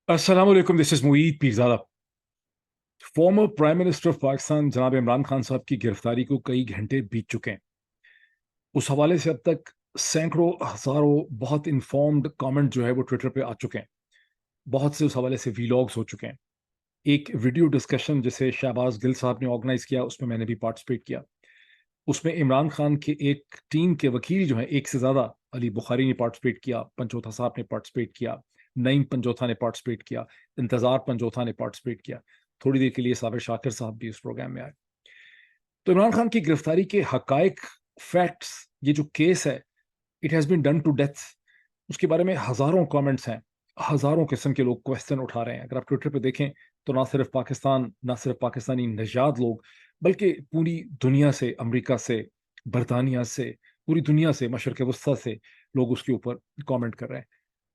अस्सलाम वालेकुम, this is Moeed Pirzada. Former prime minister of Pakistan जनाब इमरान खान साहब की गिरफ्तारी को कई घंटे बीत चुके हैं। उस हवाले से अब तक सैकड़ों हजारों बहुत इन्फॉर्म्ड कमेंट जो है वो ट्विटर पे आ चुके हैं। बहुत से उस हवाले से वीलॉग्स हो चुके हैं। एक वीडियो डिस्कशन जिसे शहबाज गिल साहब ने ऑर्गेनाइज किया, उसमें मैंने भी पार्टिसिपेट किया। उसमें इमरान खान के एक टीम के वकील जो हैं, एक से ज़्यादा, अली बुखारी ने पार्टिसिपेट किया, पंजोथा साहब ने पार्टिसिपेट किया, नईम पंजोथा ने पार्टिसिपेट किया, इंतज़ार पंजोथा ने पार्टिसिपेट किया। थोड़ी देर के लिए साबिर शाकिर साहब भी उस प्रोग्राम में आए। तो इमरान खान की गिरफ्तारी के हकायक, फैक्ट्स, ये जो केस है, it has been done to death, उसके बारे में हज़ारों कमेंट्स हैं। हज़ारों किस्म के लोग क्वेश्चन उठा रहे हैं। अगर आप ट्विटर पे देखें तो ना सिर्फ पाकिस्तान, ना सिर्फ पाकिस्तानी नजाद लोग, बल्कि पूरी दुनिया से, अमेरिका से, बरतानिया से, पूरी दुनिया से, मशरक़ वस्ता से लोग उसके ऊपर कमेंट कर रहे हैं।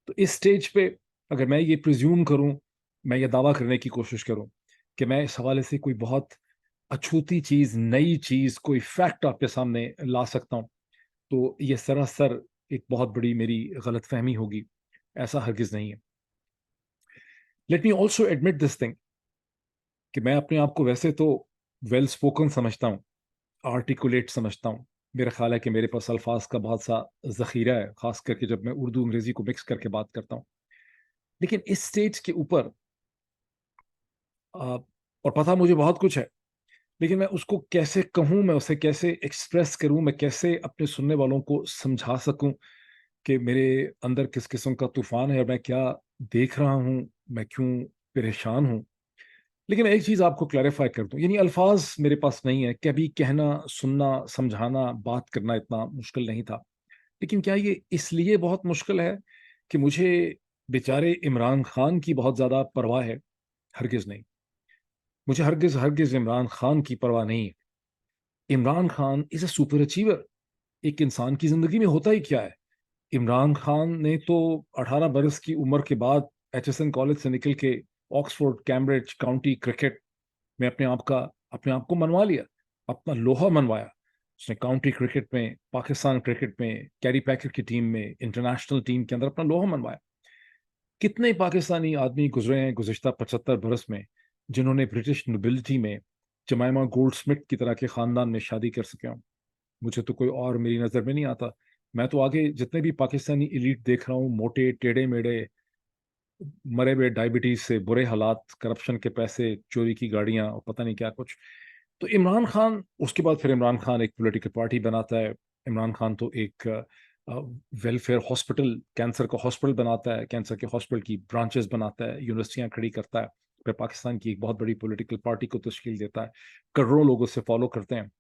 तो इस स्टेज पे अगर मैं ये प्रिज्यूम करूं, मैं ये दावा करने की कोशिश करूं कि मैं इस हवाले से कोई बहुत अछूती चीज़, नई चीज़, कोई फैक्ट आपके सामने ला सकता हूं, तो ये सरासर एक बहुत बड़ी मेरी गलत फहमी होगी। ऐसा हरगिज़ नहीं है। Let me also admit this thing कि मैं अपने आप को वैसे तो वेल स्पोकन समझता हूँ, आर्टिकुलेट समझता हूँ। मेरा ख्याल है कि मेरे पास अल्फाज का बहुत सा ज़ख़ीरा है, ख़ास करके जब मैं उर्दू अंग्रेज़ी को मिक्स करके बात करता हूँ। लेकिन इस स्टेज के ऊपर और पता मुझे बहुत कुछ है, लेकिन मैं उसको कैसे कहूँ, मैं उसे कैसे एक्सप्रेस करूँ, मैं कैसे अपने सुनने वालों को समझा सकूँ कि मेरे अंदर किस किस्म का तूफ़ान है और मैं क्या देख रहा हूँ, मैं क्यों परेशान हूँ। लेकिन मैं एक चीज़ आपको क्लैरिफ़ाई कर दूँ, यानी अल्फ़ाज़ मेरे पास नहीं है, कभी कहना, सुनना, समझाना, बात करना इतना मुश्किल नहीं था। लेकिन क्या ये इसलिए बहुत मुश्किल है कि मुझे बेचारे इमरान खान की बहुत ज़्यादा परवाह है? हरगिज़ नहीं। मुझे हरगिज़ हरगिज़ इमरान खान की परवाह नहीं है। Imran Khan is a super achiever. एक इंसान की ज़िंदगी में होता ही क्या है? इमरान खान ने तो 18 बरस की उम्र के बाद एचएसएन कॉलेज से निकल के ऑक्सफोर्ड, कैम्ब्रिज, काउंटी क्रिकेट में अपने आप को मनवा लिया, अपना लोहा मनवाया। उसने काउंटी क्रिकेट में, पाकिस्तान क्रिकेट में, कैरी पैकर की टीम में, इंटरनेशनल टीम के अंदर अपना लोहा मनवाया। कितने पाकिस्तानी आदमी गुजरे हैं गुज़िश्ता 75 बरस में, जिन्होंने ब्रिटिश नोबिलिटी में जमाइमा गोल्डस्मिथ की तरह के ख़ानदान में शादी कर सके हों। मुझे तो कोई और मेरी नज़र में नहीं आता। मैं तो आगे जितने भी पाकिस्तानी एलीट देख रहा हूँ, मोटे, टेढ़े-मेढ़े, मरे हुए डायबिटीज़ से, बुरे हालात, करप्शन के पैसे, चोरी की गाड़ियाँ और पता नहीं क्या कुछ। तो इमरान खान, उसके बाद फिर इमरान खान एक पॉलिटिकल पार्टी बनाता है। इमरान खान तो एक वेलफेयर हॉस्पिटल, कैंसर का हॉस्पिटल बनाता है, कैंसर के हॉस्पिटल की ब्रांचेस बनाता है, यूनिवर्सिटियाँ खड़ी करता है, फिर पाकिस्तान की एक बहुत बड़ी पॉलिटिकल पार्टी को तश्कील देता है। करोड़ों लोग उसे फॉलो करते हैं।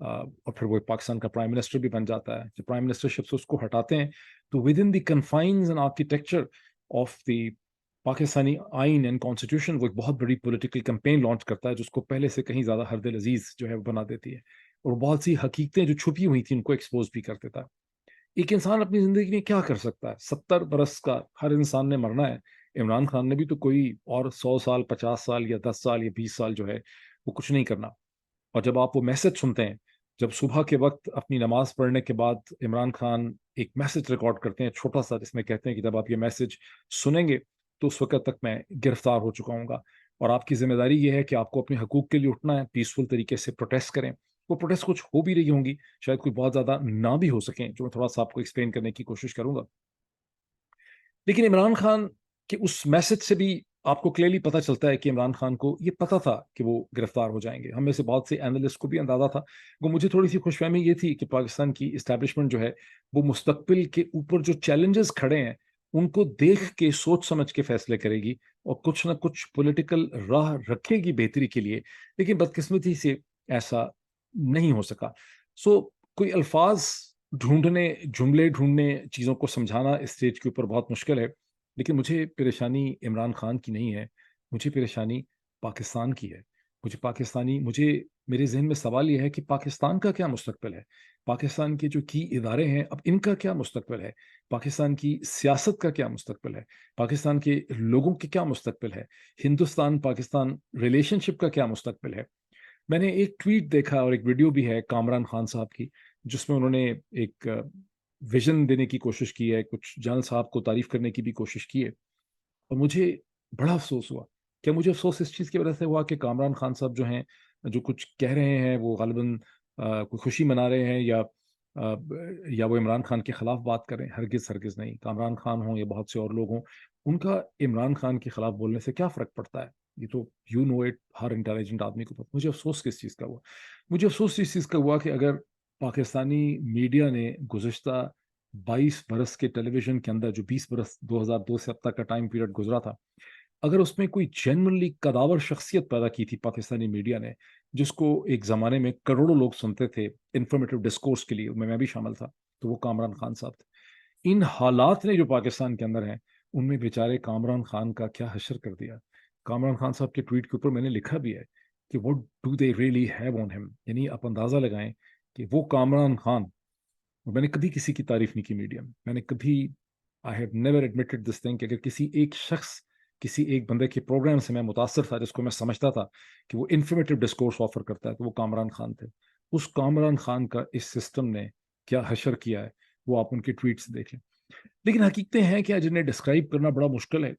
और फिर वो पाकिस्तान का प्राइम मिनिस्टर भी बन जाता है। जब प्राइम मिनिस्टरशिप से उसको हटाते हैं, तो with in the confines and architecture of the Pakistani आइन एंड कॉन्स्टिट्यूशन वो एक बहुत बड़ी पॉलिटिकल कैंपेन लॉन्च करता है, जो उसको पहले से कहीं ज़्यादा हरदिल अजीज जो है वो बना देती है, और बहुत सी हकीकतें जो छुपी हुई थी उनको एक्सपोज भी कर देता है। एक इंसान अपनी ज़िंदगी में क्या कर सकता है? 70 बरस का हर इंसान ने मरना है। इमरान खान ने भी तो कोई और 100 साल, 50 साल या 10 साल या 20 साल जो है वो कुछ नहीं करना। और जब आप वो मैसेज सुनते हैं, जब सुबह के वक्त अपनी नमाज पढ़ने के बाद इमरान खान एक मैसेज रिकॉर्ड करते हैं छोटा सा, जिसमें कहते हैं कि जब आप ये मैसेज सुनेंगे तो उस वक्त तक मैं गिरफ्तार हो चुका हूँगा, और आपकी जिम्मेदारी ये है कि आपको अपने हकूक के लिए उठना है, पीसफुल तरीके से प्रोटेस्ट करें। वो प्रोटेस्ट कुछ हो भी रही होंगी, शायद कोई बहुत ज़्यादा ना भी हो सकें, जो मैं थोड़ा सा आपको एक्सप्लेन करने की कोशिश करूंगा। लेकिन इमरान खान के उस मैसेज से भी आपको क्लियरली पता चलता है कि इमरान खान को ये पता था कि वो गिरफ्तार हो जाएंगे। हम में से बहुत से एनालिस्ट को भी अंदाजा था। वो मुझे थोड़ी सी खुशफहमी ये थी कि पाकिस्तान की इस्टेब्लिशमेंट जो है वो मुस्तकबिल के ऊपर जो चैलेंजेस खड़े हैं उनको देख के सोच समझ के फैसले करेगी, और कुछ ना कुछ पॉलिटिकल राह रखेगी बेहतरी के लिए। लेकिन बदकिस्मती से ऐसा नहीं हो सका। सो कोई अल्फाज ढूंढने, जुमले ढूंढने, चीज़ों को समझाना इस स्टेज के ऊपर बहुत मुश्किल है। लेकिन मुझे परेशानी इमरान खान की नहीं है, मुझे परेशानी पाकिस्तान की है। मुझे मेरे ज़हन में सवाल ये है कि पाकिस्तान का क्या मुस्तकबिल है? पाकिस्तान के जो की इदारे हैं, अब इनका क्या मुस्तकबिल है? पाकिस्तान की सियासत का क्या मुस्तकबिल है? पाकिस्तान के लोगों के क्या मुस्तकबिल है? हिंदुस्तान-पाकिस्तान रिलेशनशिप का क्या मुस्तकबिल है? मैंने एक ट्वीट देखा और एक वीडियो भी है कामरान खान साहब की, जिसमें उन्होंने एक विजन देने की कोशिश की है, कुछ जनरल साहब को तारीफ करने की भी कोशिश की है। और मुझे بڑا افسوس ہوا. کیا مجھے افسوس اس چیز کی وجہ سے ہوا کہ کامران خان صاحب جو ہیں جو کچھ کہہ رہے ہیں وہ غالباً کوئی خوشی منا رہے ہیں یا وہ عمران خان کے خلاف بات کر رہے ہیں؟ ہرگز ہرگز نہیں. کامران خان ہوں یا بہت سے اور لوگ ہوں، ان کا عمران خان کے خلاف بولنے سے کیا فرق پڑتا ہے؟ یہ تو یو نو اٹ، ہر انٹیلیجنٹ آدمی کو پتا. مجھے افسوس کس چیز کا ہوا؟ مجھے افسوس اس چیز کا ہوا کہ اگر پاکستانی میڈیا نے گزشتہ 22 برس کے ٹیلی ویژن کے اندر، جو 20 برس 2002 سے اب تک کا ٹائم پیریڈ گزرا تھا، اگر اس میں کوئی جنرلی قداور شخصیت پیدا کی تھی پاکستانی میڈیا نے، جس کو ایک زمانے میں کروڑوں لوگ سنتے تھے انفارمیٹیو ڈسکورس کے لیے، میں بھی شامل تھا، تو وہ کامران خان صاحب تھے. ان حالات نے جو پاکستان کے اندر ہیں، ان میں بیچارے کامران خان کا کیا حشر کر دیا. کامران خان صاحب کے ٹویٹ کے اوپر میں نے لکھا بھی ہے کہ what do they really have on him، یعنی آپ اندازہ لگائیں کہ وہ کامران خان. میں نے کبھی کسی کی تعریف نہیں کی میڈیا میں نے کبھی I have never admitted this thing کہ اگر کسی ایک بندے کے پروگرام سے میں متاثر تھا، جس کو میں سمجھتا تھا کہ وہ انفارمیٹیو ڈسکورس آفر کرتا ہے، تو وہ کامران خان تھے. اس کامران خان کا اس سسٹم نے کیا حشر کیا ہے، وہ آپ ان کے ٹویٹس دیکھ لیں. لیکن حقیقتیں ہیں کہ جنہیں ڈسکرائب کرنا بڑا مشکل ہے،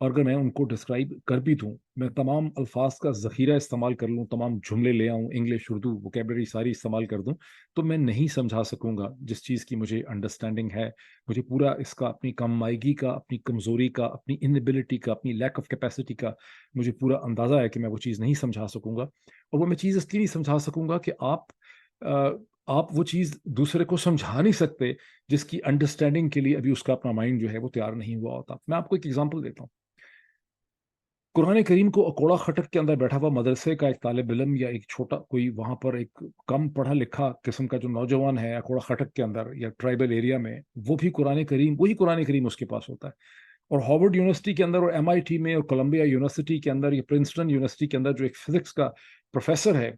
اور اگر میں ان کو ڈسکرائب کر بھی دوں، میں تمام الفاظ کا ذخیرہ استعمال کر لوں، تمام جملے لے آؤں، انگلش اردو ووکیبلری ساری استعمال کر دوں، تو میں نہیں سمجھا سکوں گا جس چیز کی مجھے انڈرسٹینڈنگ ہے. مجھے پورا اس کا، اپنی کم مائگی کا، اپنی کمزوری کا، اپنی انیبلٹی کا، اپنی لیک آف کیپیسٹی کا مجھے پورا اندازہ ہے کہ میں وہ چیز نہیں سمجھا سکوں گا. اور وہ میں چیز اس لیے نہیں سمجھا سکوں گا کہ آپ وہ چیز دوسرے کو سمجھا نہیں سکتے جس کی انڈرسٹینڈنگ کے لیے ابھی اس کا اپنا مائنڈ جو ہے وہ تیار نہیں ہوا ہوتا. میں آپ کو ایک ایگزامپل دیتا ہوں. قرآن کریم کو اکوڑا خٹک کے اندر بیٹھا ہوا مدرسے کا ایک طالب علم یا ایک چھوٹا کوئی وہاں پر ایک کم پڑھا لکھا قسم کا جو نوجوان ہے اکوڑا خٹک کے اندر یا ٹرائبل ایریا میں، وہ بھی وہی قرآن کریم اس کے پاس ہوتا ہے. اور ہارورڈ یونیورسٹی کے اندر اور MIT میں اور کولمبیا یونیورسٹی کے اندر یا پرنسٹن یونیورسٹی کے اندر جو ایک فزکس کا پروفیسر ہے،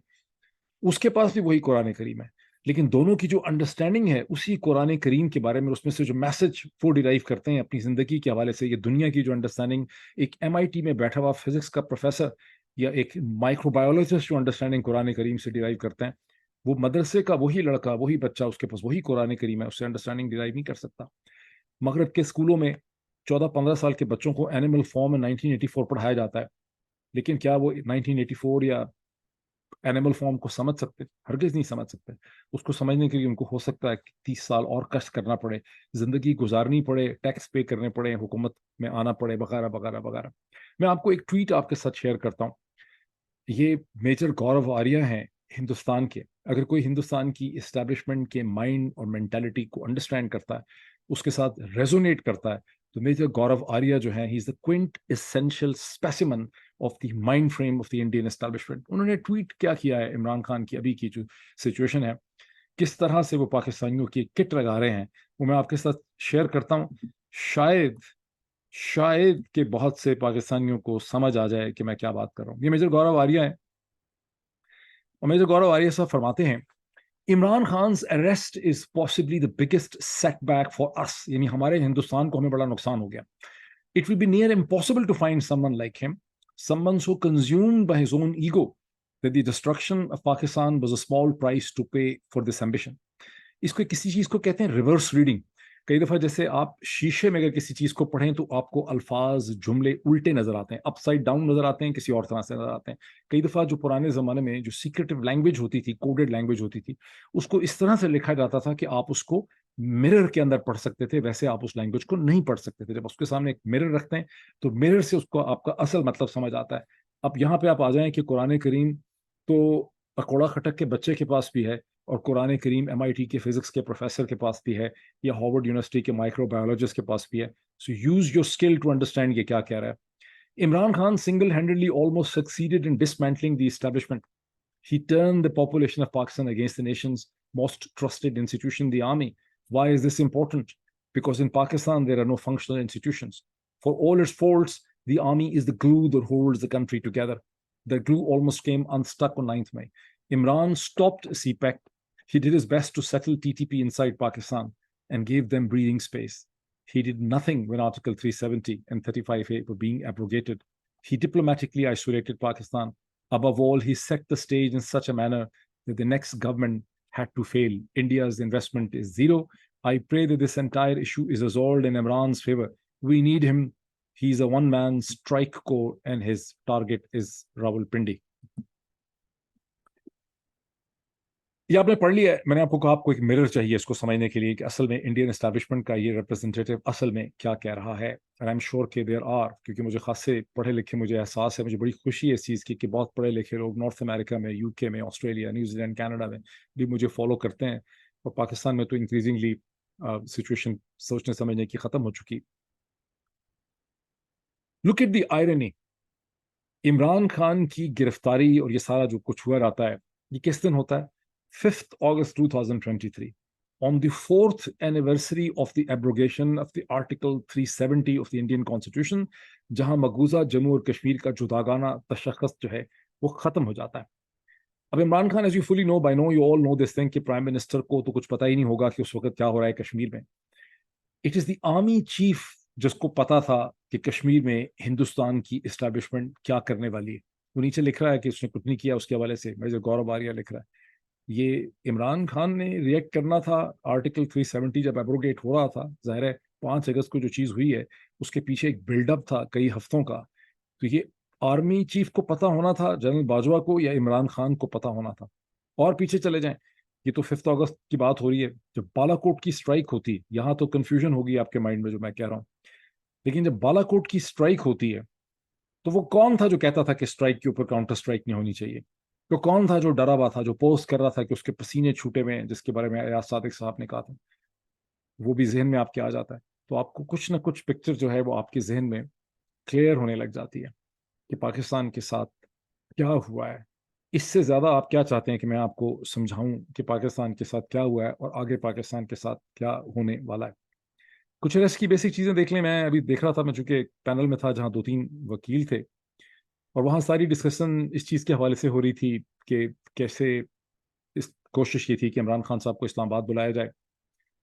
اس کے پاس بھی وہی قرآن کریم ہے. لیکن دونوں کی جو انڈرسٹینڈنگ ہے اسی قرآن کریم کے بارے میں، اس میں سے جو میسج وہ ڈیرائیو کرتے ہیں اپنی زندگی کے حوالے سے، یہ دنیا کی جو انڈرسٹینڈنگ ایک MIT میں بیٹھا ہوا فزکس کا پروفیسر یا ایک مائکرو بایولوجسٹ جو انڈرسٹینڈنگ قرآن کریم سے ڈیرائیو کرتے ہیں، وہ مدرسے کا وہی لڑکا، وہی بچہ، اس کے پاس وہی قرآن کریم ہے، اس سے انڈرسٹینڈنگ ڈیرائیو نہیں کر سکتا. مغرب کے اسکولوں میں 14-15 سال کے بچوں کو اینیمل فارم میں 1984 پڑھایا جاتا ہے، لیکن کیا وہ 1984 یا اینیمل فارم کو سمجھ سکتے؟ ہرگز نہیں سمجھ سکتے. اس کو سمجھنے کے لیے ان کو ہو سکتا ہے کہ 30 سال اور کشٹ کرنا پڑے، زندگی گزارنی پڑے، ٹیکس پے کرنے پڑے، حکومت میں آنا پڑے، وغیرہ وغیرہ وغیرہ. میں آپ کو ایک ٹویٹ آپ کے ساتھ شیئر کرتا ہوں. یہ میجر گورو آریہ ہیں ہندوستان کے. اگر کوئی ہندوستان کی اسٹیبلشمنٹ کے مائنڈ اور مینٹالٹی کو انڈرسٹینڈ کرتا ہے، اس کے ساتھ ریزونیٹ کرتا ہے، تو میجر گورو آریہ جو ہیں، he is the quintessential specimen of the mind frame of the Indian establishment. انہوں نے ٹویٹ کیا ہے عمران خان کی ابھی کی جو سچویشن ہے، کس طرح سے وہ پاکستانیوں کی کٹ لگا رہے ہیں، وہ میں آپ کے ساتھ شیئر کرتا ہوں. شاید کہ بہت سے پاکستانیوں کو سمجھ آ جائے کہ میں کیا بات کر رہا ہوں. یہ میجر گورو آریہ ہیں، اور میجر گورو آریہ صاحب فرماتے ہیں، Imran خان's arrest is possibly the biggest setback for us. یعنی ہمارے ہندوستان کو ہمیں بڑا نقصان ہو گیا. It will be near impossible to find someone like him, someone so consumed by his own ego that the destruction of Pakistan was a small price to pay for this ambition. اس کو کسی چیز کو کہتے ہیں reverse reading. کئی دفعہ جیسے آپ شیشے میں اگر کسی چیز کو پڑھیں تو آپ کو الفاظ، جملے الٹے نظر آتے ہیں، اپ سائڈ ڈاؤن نظر آتے ہیں، کسی اور طرح سے نظر آتے ہیں. کئی دفعہ جو پرانے زمانے میں جو سیکریٹو لینگویج ہوتی تھی، کوڈڈ لینگویج ہوتی تھی، اس کو اس طرح سے لکھا جاتا تھا کہ آپ اس کو مرر کے اندر پڑھ سکتے تھے، ویسے آپ اس لینگویج کو نہیں پڑھ سکتے تھے. جب اس کے سامنے ایک مرر رکھتے ہیں تو مرر سے اس کو آپ کا اصل مطلب سمجھ آتا ہے. اب یہاں پہ آپ آ جائیں کہ قرآن کریم تو اکوڑا خٹک کے بچے کے پاس بھی ہے، اور قرآن کریم MIT کے فزکس کے پروفیسر کے پاس بھی ہے، یا ہارورڈ یونیورسٹی کے مائکرو بایولوجسٹ کے پاس بھی ہے. So use your skill to understand یہ کیا کہہ رہا ہے. Imran Khan single-handedly almost succeeded in dismantling the establishment. He turned the population of Pakistan against the nation's most trusted institution, the army. Why is this important? Because in Pakistan, there are no functional institutions. For all its faults, the army is the glue that holds the country together. The glue almost came unstuck on 9th May. Imran stopped CPEC. He did his best to settle TTP inside Pakistan and gave them breathing space. He did nothing when Article 370 and 35A were being abrogated. He diplomatically isolated Pakistan. Above all, he set the stage in such a manner that the next government had to fail. India's investment is zero. I pray that this entire issue is resolved in Imran's favor. We need him. He is a one-man strike corps and his target is Rawalpindi. ये आपने पढ़ लिया है, मैंने आपको कहा आपको एक मिरर चाहिए इसको समझने के लिए कि असल में इंडियन एस्टैब्लिशमेंट का ये रिप्रेजेंटेटिव असल में क्या कह रहा है। एंड आई एम श्योर कि देयर आर, क्योंकि मुझे खासे पढ़े लिखे मुझे एहसास है, मुझे बड़ी खुशी है इस चीज़ की कि बहुत पढ़े लिखे लोग नॉर्थ अमेरिका में, यूके में, ऑस्ट्रेलिया, न्यूजीलैंड, कनाडा में भी मुझे फॉलो करते हैं, और पाकिस्तान में तो इंक्रीजिंगली सिचुएशन सोचने समझने की ख़त्म हो चुकी। Look at the irony, Imran Khan की गिरफ्तारी और ये सारा जो कुछ हुआ रहता है, ये किस दिन होता है? 5th August 2023, on the 4th anniversary of the abrogation of the Article 370 of the Indian Constitution, जहां मकबूजा जम्मू और कश्मीर का जुदागाना तशख़्ख़ुस जो है वो खत्म हो जाता है। अब Imran Khan, as you fully know, by know, you all know this thing, कि प्राइम मिनिस्टर को तो कुछ पता ही नहीं होगा कि उस वक्त क्या हो रहा है कश्मीर में। It is the army chief जिसको पता था कि कश्मीर में हिंदुस्तान की इस्टेब्लिशमेंट क्या करने वाली है। वो नीचे लिख रहा है कि उसने कुछ नहीं किया, उसके हवाले से मेजर गौरव आर्या लिख रहा है। ये इमरान खान ने रिएक्ट करना था आर्टिकल 370 जब एब्रोगेट हो रहा था। ज़ाहिर है 5 अगस्त को जो चीज़ हुई है उसके पीछे एक बिल्डअप था कई हफ्तों का। तो ये आर्मी चीफ को पता होना था, जनरल बाजवा को, या इमरान खान को पता होना था। और पीछे चले जाएं, ये तो 5 अगस्त की बात हो रही है, जब बालाकोट की स्ट्राइक होती है। यहाँ तो कन्फ्यूजन होगी आपके माइंड में जो मैं कह रहा हूँ, लेकिन जब बालाकोट की स्ट्राइक होती है तो वो कौन था जो कहता था कि स्ट्राइक के ऊपर काउंटर स्ट्राइक नहीं होनी चाहिए? तो कौन था जो डरा हुआ था, जो पोस्ट कर रहा था कि उसके पसीने छूटे हुए हैं, जिसके बारे में अयाज सादिक साहब ने कहा था? वो भी जहन में आपके आ जाता है, तो आपको कुछ ना कुछ पिक्चर जो है वो आपके जहन में क्लियर होने लग जाती है कि पाकिस्तान के साथ क्या हुआ है। इससे ज़्यादा आप क्या चाहते हैं कि मैं आपको समझाऊं कि पाकिस्तान के साथ क्या हुआ है और आगे पाकिस्तान के साथ क्या होने वाला है? कुछ अरेस्ट की बेसिक चीज़ें देख लें। मैं अभी देख रहा था, मैं चूंकि पैनल में था जहाँ 2-3 वकील थे, और वहाँ सारी डिस्कशन इस चीज़ के हवाले से हो रही थी कि कैसे इस कोशिश ये थी कि इमरान खान साहब को इस्लामाबाद बुलाया जाए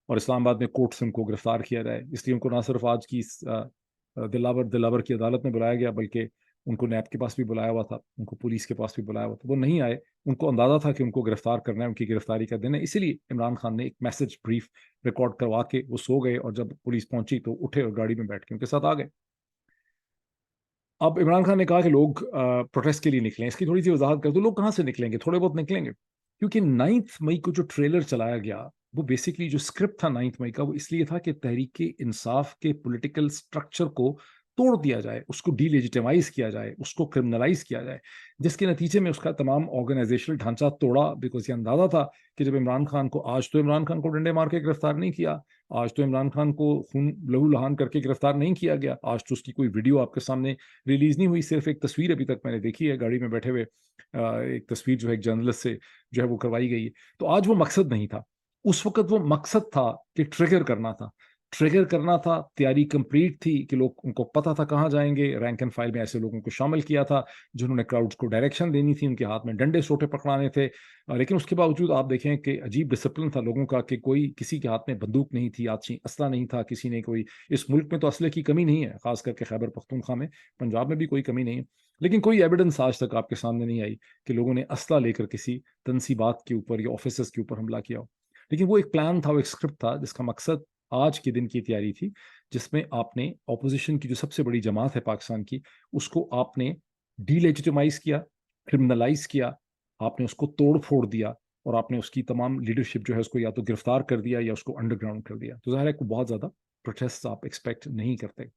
और इस्लामाबाद में कोर्ट से उनको गिरफ्तार किया जाए। इसलिए उनको ना सिर्फ आज की दिलावर की अदालत में बुलाया गया, बल्कि उनको नैब के पास भी बुलाया हुआ था, उनको पुलिस के पास भी बुलाया हुआ था। वो नहीं आए, उनको अंदाजा था कि उनको गिरफ्तार करना है, उनकी गिरफ्तारी का दिन है, इसीलिए इमरान खान ने एक मैसेज ब्रीफ रिकॉर्ड करवा के वो सो गए, और जब पुलिस पहुंची तो उठे और गाड़ी में बैठ के उनके साथ आ गए। अब इमरान खान ने कहा कि लोग प्रोटेस्ट के लिए निकलें। इसकी थोड़ी सी वजाहत कर दो, लोग कहाँ से निकलेंगे? थोड़े बहुत निकलेंगे, क्योंकि 9 मई को जो ट्रेलर चलाया गया, वो बेसिकली जो स्क्रिप्ट था 9 मई का, वो इसलिए था कि तहरीक इंसाफ के पॉलिटिकल स्ट्रक्चर को तोड़ दिया जाए, उसको डीलेजिटिमाइज किया जाए, उसको क्रिमिनलाइज किया जाए, जिसके नतीजे में उसका तमाम ऑर्गेनाइजेशनल ढांचा तोड़ा। बिकॉज ये अंदाजा था कि जब इमरान खान को, आज तो इमरान खान को डंडे मार के गिरफ्तार नहीं किया, आज तो इमरान खान को खून लहू लहान करके गिरफ्तार नहीं किया गया, आज तो उसकी कोई वीडियो आपके सामने रिलीज नहीं हुई, सिर्फ एक तस्वीर अभी तक मैंने देखी है, गाड़ी में बैठे हुए एक तस्वीर जो है एक जर्नलिस्ट से जो है वो करवाई गई है। तो आज वो मकसद नहीं था, उस वक्त वो मकसद था कि ट्रिगर करना था, ट्रिगर करना था। तैयारी कंप्लीट थी कि लोग, उनको पता था कहाँ जाएंगे। रैंक एंड फाइल में ऐसे लोगों को शामिल किया था जिन्होंने क्राउड्स को डायरेक्शन देनी थी, उनके हाथ में डंडे सोटे पकड़ाने थे। लेकिन उसके बावजूद आप देखें कि अजीब डिसिप्लिन था लोगों का, कि कोई, किसी के हाथ में बंदूक नहीं थी, आछी असला नहीं था, किसी ने कोई, इस मुल्क में तो असले की कमी नहीं है, खास करके खैबर पख्तूनख्वा में, पंजाब में भी कोई कमी नहीं है, लेकिन कोई एविडेंस आज तक आपके सामने नहीं आई कि लोगों ने असला लेकर किसी तनसीबात के ऊपर या ऑफिसर्स के ऊपर हमला किया हो। लेकिन वो एक प्लान था, वो एक स्क्रिप्ट था, जिसका मकसद आज के दिन की तैयारी थी, जिसमें आपने ऑपोजिशन की जो सबसे बड़ी जमात है पाकिस्तान की, उसको आपने डीलेजिटिमाइज किया, क्रिमिनलाइज किया, आपने उसको तोड़ फोड़ दिया, और आपने उसकी तमाम लीडरशिप जो है उसको या तो गिरफ्तार कर दिया या उसको अंडरग्राउंड कर दिया। तो ज़ाहिर है को बहुत ज़्यादा प्रोटेस्ट आप एक्सपेक्ट नहीं करते।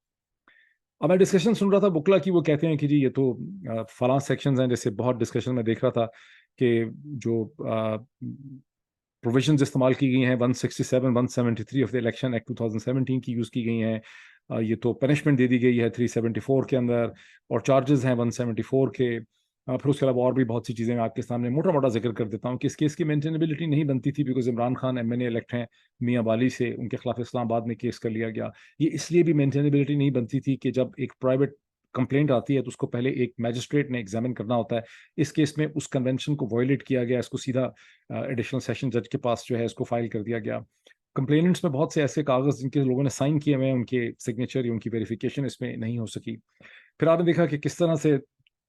अब मैं डिस्कशन सुन रहा था बुकला की, वो कहते हैं कि जी ये तो फलां सेक्शंस हैं, जैसे बहुत डिस्कशन में देख रहा था कि जो प्रोविजंस इस्तेमाल की गई हैं 167, 173 ऑफ द इलेक्शन एक्ट 2017 की यूज़ की गई हैं। ये तो पनिशमेंट दे दी गई है 374 के अंदर, और चार्जेस हैं 174 के। फिर उसके अलावा और भी बहुत सी चीज़ें मैं आपके सामने मोटा मोटा जिक्र कर देता हूँ कि इस केस की मेंटेनेबिलिटी नहीं बनती थी, because Imran Khan MNA elect हैं मियाँ वाली से, उनके खिलाफ इस्लामाबाद में केस कर लिया गया। ये इसलिए भी मेंटेनेबिलिटी नहीं बनती थी कि जब एक प्राइवेट कंप्लेंट आती है तो उसको पहले एक मैजिस्ट्रेट ने एग्जामिन करना होता है। इस केस में उस कन्वेंशन को वायलेट किया गया, इसको सीधा एडिशनल सेशन जज के पास जो है इसको फाइल कर दिया गया। कंप्लेनेंट्स में बहुत से ऐसे कागज जिनके लोगों ने साइन किए हुए हैं, उनके सिग्नेचर या उनकी वेरिफिकेशन इसमें नहीं हो सकी। फिर आपने देखा कि किस तरह से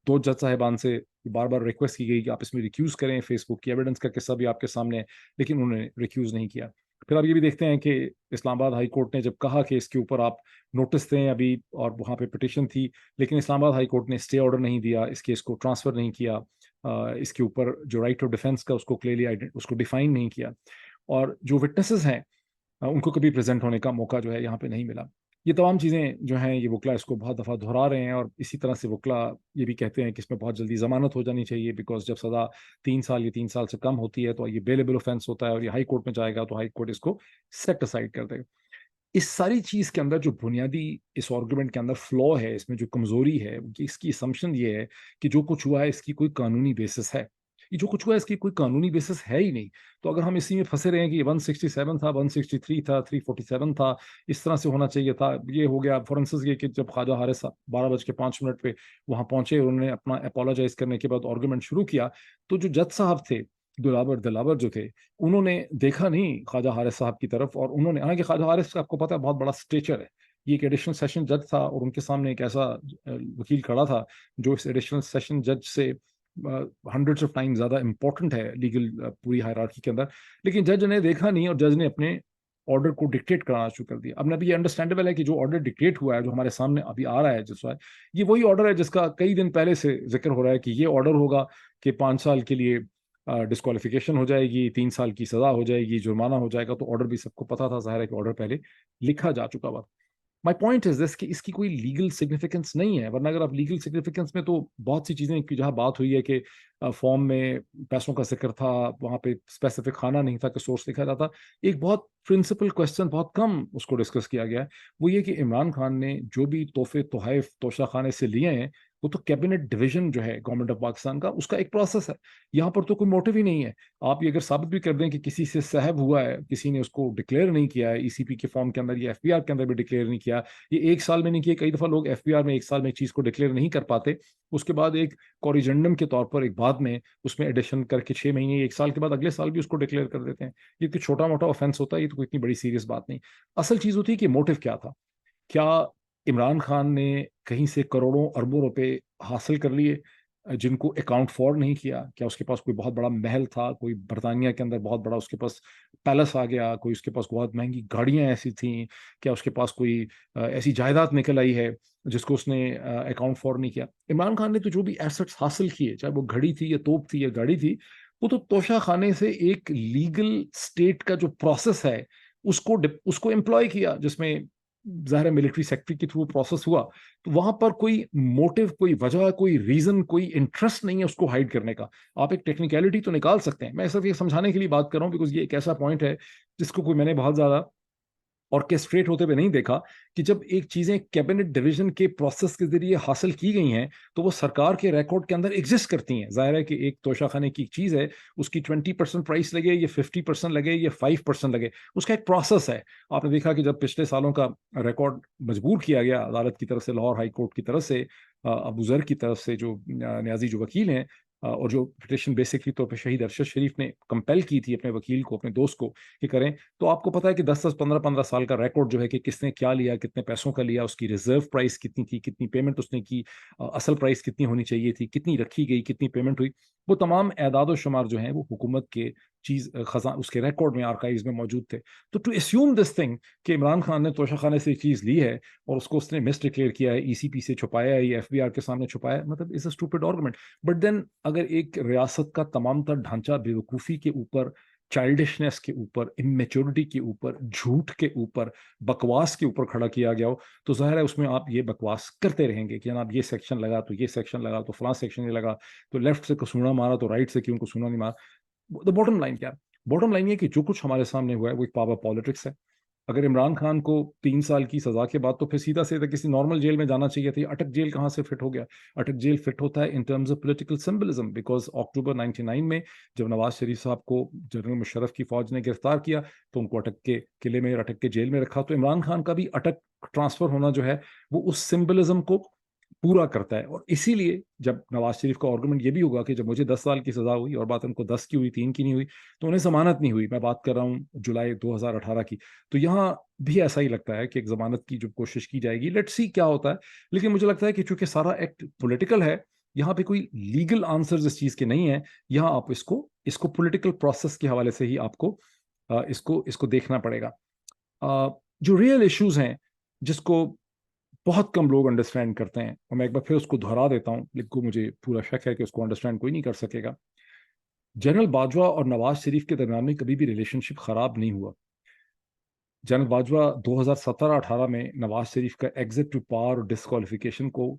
2 जज साहिबान से बार बार रिक्वेस्ट की गई कि आप इसमें रिक्यूज़ करें, फेसबुक की एविडेंस का किस्सा भी आपके सामने है, लेकिन उन्होंने रिक्यूज़ नहीं किया। फिर आप ये भी देखते हैं कि इस्लामाबाद हाई कोर्ट ने जब कहा कि इसके ऊपर आप नोटिस दें अभी, और वहाँ पे पिटिशन थी, लेकिन इस्लामाबाद हाई कोर्ट ने स्टे ऑर्डर नहीं दिया, इस केस को ट्रांसफ़र नहीं किया, इसके ऊपर जो राइट ऑफ डिफेंस का उसको क्लियरली उसको डिफाइन नहीं किया, और जो विटनेसेस हैं उनको कभी प्रेजेंट होने का मौका जो है यहाँ पे नहीं मिला। ये तमाम चीज़ें जो हैं, ये वकला इसको बहुत दफ़ा दोहरा रहे हैं, और इसी तरह से वकला ये भी कहते हैं कि इसमें बहुत जल्दी ज़मानत हो जानी चाहिए, बिकॉज जब सज़ा 3 साल या 3 साल से कम होती है तो ये बेलेबल ऑफेंस होता है, और ये हाई कोर्ट में जाएगा तो हाई कोर्ट इसको सेट असाइड कर देगा। इस सारी चीज़ के अंदर जो बुनियादी इस आर्गुमेंट के अंदर फ्लॉ है, इसमें जो कमज़ोरी है, कि इसकी असम्पशन ये है कि जो कुछ हुआ है इसकी कोई कानूनी बेसिस है। ये जो कुछ हुआ है इसकी कोई कानूनी बेसिस है ही नहीं। तो अगर हम इसी में फंसे रहे हैं कि ये 167 था, 163 था, 347 था, इस तरह से होना चाहिए था, ये हो गया। फॉर इंस्टेंस ये कि जब ख्वाजा हारिस 12:05 पे वहाँ पहुंचे, उन्होंने अपना अपोलोजाइज करने के बाद आर्गुमेंट शुरू किया, तो जो जज साहब थे, दिलावर जो थे, उन्होंने देखा नहीं ख्वाजा हारिस साहब की तरफ, और उन्होंने, हालांकि ख्वाजा हारिस का आपको पता है बहुत बड़ा स्टेचर है, ये एक एडिशनल सेशन जज था, और उनके सामने एक ऐसा वकील खड़ा था जो इस एडिशनल सेशन जज से हंड्रेड्स ऑफ टाइम ज़्यादा इंपॉर्टेंट है लीगल पूरी हायरार्की के अंदर। लेकिन जज ने देखा नहीं, और जज ने अपने ऑर्डर को डिक्टेट कराना शुरू कर दिया। अब अभी ये अंडरस्टैंडेबल है कि जो ऑर्डर डिक्टेट हुआ है, जो हमारे सामने अभी आ रहा है जिस वक्त, ये वही ऑर्डर है जिसका कई दिन पहले से जिक्र हो रहा है कि ये ऑर्डर होगा कि 5 साल के लिए डिस्क्वालिफिकेशन हो जाएगी, 3 साल की सजा हो जाएगी, जुर्माना हो जाएगा। तो ऑर्डर भी सबको पता था, जाहिर है कि ऑर्डर पहले लिखा जा चुका हुआ। माई पॉइंट इज दिस कि इसकी कोई लीगल सिग्निफिकेंस नहीं है, वरना अगर आप लीगल सिग्निफिकेंस में, तो बहुत सी चीज़ें की जहाँ बात हुई है कि फॉर्म में पैसों का जिक्र था, वहाँ पे स्पेसिफिक खाना नहीं था कि सोर्स लिखा जाता। एक बहुत प्रिंसिपल क्वेश्चन बहुत कम उसको डिस्कस किया गया है, वो ये कि इमरान खान ने जो भी तोहफे तोहैफ तोशा खाने से लिए हैं, वो तो कैबिनेट डिवीजन जो है गवर्नमेंट ऑफ पाकिस्तान का, उसका एक प्रोसेस है। यहाँ पर तो कोई मोटिव ही नहीं है। आप ये अगर साबित भी कर दें कि किसी से सहब हुआ है, किसी ने उसको डिक्लेयर नहीं किया है ईसीपी के फॉर्म के अंदर, या एफबीआर के अंदर भी डिक्लेयर नहीं किया, ये 1 साल में नहीं किया, कई दफा लोग एफबीआर में 1 साल में एक चीज को डिक्लेयर नहीं कर पाते, उसके बाद एक कॉरिजेंडम के तौर पर एक बाद में उसमें एडिशन करके 6 महीने 1 साल के बाद अगले साल भी उसको डिक्लेयर कर देते हैं। ये तो छोटा मोटा ऑफेंस होता है, ये तो कोई इतनी बड़ी सीरियस बात नहीं। असल चीज होती है कि मोटिव क्या था। क्या इमरान खान ने कहीं से करोड़ों अरबों रुपए हासिल कर लिए जिनको अकाउंट फॉर नहीं किया? क्या उसके पास कोई बहुत बड़ा महल था, कोई बरतानिया के अंदर बहुत बड़ा उसके पास पैलेस आ गया, कोई उसके पास बहुत महंगी गाड़ियां ऐसी थी? क्या उसके पास कोई ऐसी जायदाद निकल आई है जिसको उसने अकाउंट फॉर नहीं किया? इमरान खान ने तो जो भी एसेट्स हासिल किए, चाहे वो घड़ी थी या तोप थी या गाड़ी थी, वो तो तोशा खाने से एक लीगल स्टेट का जो प्रोसेस है उसको उसको एम्प्लॉय किया, जिसमें ज़ाहिर है मिलिट्री सेक्रेटरी के थ्रू प्रोसेस हुआ। तो वहां पर कोई मोटिव, कोई वजह, कोई रीजन, कोई इंटरेस्ट नहीं है उसको हाइड करने का। आप एक टेक्निकलिटी तो निकाल सकते हैं, मैं सिर्फ ये समझाने के लिए बात कर रहा हूँ, बिकॉज ये एक ऐसा पॉइंट है जिसको कोई मैंने बहुत ज्यादा ऑर्केस्ट्रेट होते हुए नहीं देखा, कि जब एक चीजें कैबिनेट डिवीजन के प्रोसेस के जरिए हासिल की गई हैं तो वो सरकार के रिकॉर्ड के अंदर एग्जिस्ट करती हैं। जाहिर है कि एक तोशाखाने की चीज है, उसकी 20% प्राइस लगे या 50% लगे या 5% लगे, उसका एक प्रोसेस है। आपने देखा कि जब पिछले सालों का रिकॉर्ड मजबूर किया गया अदालत की तरफ से, लाहौर हाई कोर्ट की तरफ से, अबू जर की तरफ से, जो न्याजी जो वकील हैं, और जो पिटिशन बेसिकली तौर पर शहीद अरशद शरीफ ने कंपेल की थी अपने वकील को, अपने दोस्त को कि करें, तो आपको पता है कि 10-10, 15-15 साल का रिकॉर्ड जो है कि किसने क्या लिया, कितने पैसों का लिया, उसकी रिजर्व प्राइस कितनी थी, कितनी पेमेंट उसने की, असल प्राइस कितनी होनी चाहिए थी, कितनी रखी गई, कितनी पेमेंट हुई, वो तमाम एदाद शुमार जो हैं वो हुकूमत के चीज खजा उसके रिकॉर्ड में, आर्काइव्स में मौजूद थे। तो टू एस्यूम दिस थिंग कि इमरान खान ने तोशा खाने से एक चीज ली है और उसको उसने मिस डिक्लेयर किया है, ईसीपी से छुपाया है या एफबीआर के सामने छुपाया है, मतलब is a stupid argument. But then अगर एक रियासत का तमाम तर ढांचा बेवकूफ़ी के ऊपर, चाइल्डिशनेस के ऊपर, इमेच्योरिटी के ऊपर, झूठ के ऊपर, बकवास के ऊपर खड़ा किया गया हो, तो जाहिर है उसमें आप ये बकवास करते रहेंगे कि जनाब ये सेक्शन लगा तो ये सेक्शन लगा, तो फलां सेक्शन ये लगा, तो लेफ्ट से कसूना मारा तो राइट से क्यों कसूना नहीं मारा। द बॉटम लाइन क्या है? बॉटम लाइन ये कि जो कुछ हमारे सामने हुआ है वो एक पावर पॉलिटिक्स है। अगर इमरान खान को 3 साल की सजा के बाद तो फिर सीधा सीधा किसी नॉर्मल जेल में जाना चाहिए था। अटक जेल कहाँ से फिट हो गया? अटक जेल फिट होता है in terms of political symbolism, because October 99 में जब नवाज शरीफ साहब को जनरल मुशर्रफ की फौज ने गिरफ्तार किया तो उनको अटक के किले में, अटक के जेल में रखा। तो इमरान खान का भी अटक ट्रांसफर होना जो है वो उस सिंबलिज्म को पूरा करता है। और इसीलिए जब नवाज शरीफ का आर्गुमेंट ये भी होगा कि जब मुझे 10 साल की सजा हुई और बात उनको 10 की हुई, 3 की नहीं हुई, तो उन्हें जमानत नहीं हुई। मैं बात कर रहा हूँ जुलाई 2018 की। तो यहाँ भी ऐसा ही लगता है कि एक जमानत की जो कोशिश की जाएगी, लेट्स सी क्या होता है। लेकिन मुझे लगता है कि चूंकि सारा एक्ट पॉलिटिकल है, यहाँ पे कोई लीगल आंसर इस चीज के नहीं है। यहाँ आप इसको इसको पॉलिटिकल प्रोसेस के हवाले से ही आपको इसको देखना पड़ेगा। जो रियल इश्यूज हैं जिसको बहुत कम लोग अंडरस्टैंड करते हैं, और मैं एक बार फिर उसको दोहरा देता हूँ, लेकिन मुझे पूरा शक है कि उसको अंडरस्टैंड कोई नहीं कर सकेगा। जनरल बाजवा और नवाज शरीफ के दरमियान में कभी भी रिलेशनशिप खराब नहीं हुआ। जनरल बाजवा 2017-18 में नवाज शरीफ का एग्जिट टू पावर और डिस्क्वालिफिकेशन को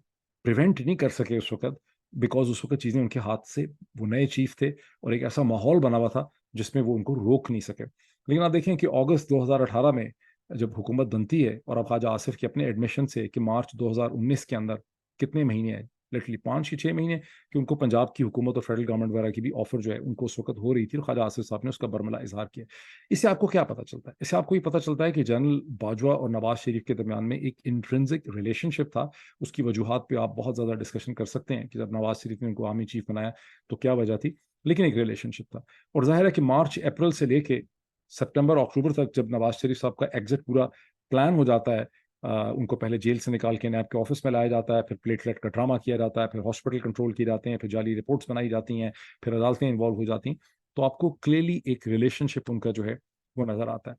प्रिवेंट नहीं कर सके उस वक्त, बिकॉज उस वक्त चीज़ें उनके हाथ से, वो नए चीफ थे और एक ऐसा माहौल बना हुआ था जिसमें वो उनको रोक नहीं सके। लेकिन आप देखें कि अगस्त 2018 में जब हुकूमत बनती है, और अब ख्वाजा आसिफ के अपने एडमिशन से कि मार्च 2019 के अंदर कितने महीने आए, लिटरली 5 या 6 महीने, कि उनको पंजाब की हुकूमत और फेडरल गवर्नमेंट वगैरह की भी ऑफर जो है उनको उस वक्त हो रही थी, और ख्वाजा आसिफ साहब ने उसका बरमला इजहार किया। इससे आपको क्या पता चलता है? इससे आपको ये पता चलता है कि जनरल बाजवा और नवाज शरीफ के दरमियान में एक इंट्रिंसिक रिलेशनशिप था। उसकी वजूहात पे आप बहुत ज़्यादा डिस्कशन कर सकते हैं कि जब नवाज शरीफ ने उनको आर्मी चीफ बनाया तो क्या वजह थी, लेकिन एक रिलेशनशिप था। और जाहिर है कि मार्च अप्रैल से लेके सितंबर अक्टूबर तक जब नवाज शरीफ साहब का एग्जिट पूरा प्लान हो जाता है, उनको पहले जेल से निकाल के नैब के ऑफिस में लाया जाता है, फिर प्लेटलेट का ड्रामा किया जाता है, फिर हॉस्पिटल कंट्रोल किए जाते हैं, फिर जाली रिपोर्ट्स बनाई जाती हैं, फिर अदालतें इन्वॉल्व हो जाती हैं, तो आपको क्लियरली एक रिलेशनशिप उनका जो है वो नजर आता है।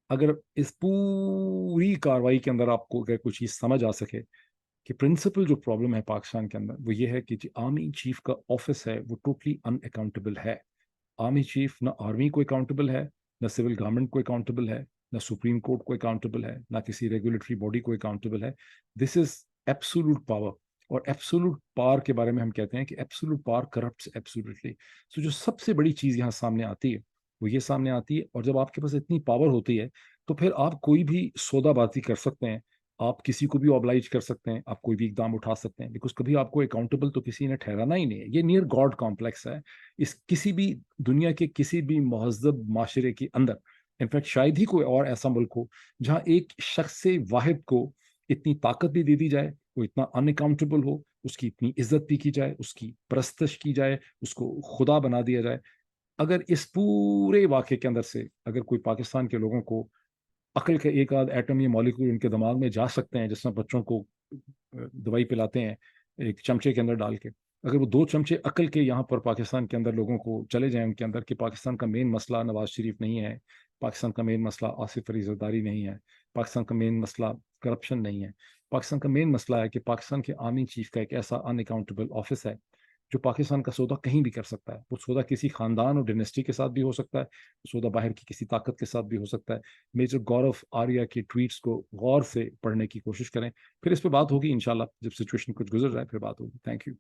अगर इस पूरी कार्रवाई के अंदर आपको अगर कुछ चीज़ समझ आ सके कि प्रिंसिपल जो प्रॉब्लम है पाकिस्तान के अंदर, वो ये है कि जो आर्मी चीफ का ऑफिस है वो टोटली अनअकाउंटेबल है। आर्मी चीफ ना आर्मी को अकाउंटेबल है, ना सिविल गवर्नमेंट को अकाउंटेबल है, ना सुप्रीम कोर्ट को अकाउंटेबल है, ना किसी रेगुलेटरी बॉडी को अकाउंटेबल है। This is absolute power. और एब्सोल्यूट पावर के बारे में हम कहते हैं कि एब्सोल्यूट पावर करप्ट्स एब्सोल्यूटली। सो जो सबसे बड़ी चीज़ यहाँ सामने आती है वो ये सामने आती है, और जब आपके पास इतनी पावर होती है तो फिर आप कोई भी सौदाबाजी कर सकते हैं, आप किसी को भी ऑब्लाइज कर सकते हैं, आप कोई भी इकदाम उठा सकते हैं, बिकॉज कभी आपको अकाउंटेबल तो किसी ने ठहराना ही नहीं है। ये नियर गॉड कॉम्प्लेक्स है। इस किसी भी दुनिया के किसी भी महजब माशरे के अंदर, इनफैक्ट शायद ही कोई और ऐसा मुल्क हो जहाँ एक शख्स से वाहिद को इतनी ताकत भी दे दी जाए, वो इतना अनअकाउंटेबल हो, उसकी इतनी इज्जत भी की जाए, उसकी परस्तश की जाए, उसको खुदा बना दिया जाए। अगर इस पूरे वाक़े के अंदर से अगर कोई पाकिस्तान के लोगों को अकल के एक आध एटम या मॉलिक्यूल उनके दिमाग में जा सकते हैं, जिसमें बच्चों को दवाई पिलाते हैं एक चमचे के अंदर डाल के, अगर वो 2 चमचे अकल के यहाँ पर पाकिस्तान के अंदर लोगों को चले जाएं उनके अंदर, कि पाकिस्तान का मेन मसला नवाज शरीफ नहीं है, पाकिस्तान का मेन मसला आसिफ अली जरदारी नहीं है, पाकिस्तान का मेन मसला करप्शन नहीं है, पाकिस्तान का मेन मसला है कि पाकिस्तान के आर्मी चीफ का एक ऐसा अनअकाउंटेबल ऑफिस है जो पाकिस्तान का सौदा कहीं भी कर सकता है। वो सौदा किसी खानदान और डिनेस्टी के साथ भी हो सकता है, वो सौदा बाहर की किसी ताकत के साथ भी हो सकता है। मेजर गौरव आर्या के ट्वीट्स को गौर से पढ़ने की कोशिश करें, फिर इस पर बात होगी इंशाल्लाह, जब सिचुएशन कुछ गुजर जाए फिर बात होगी। Thank you.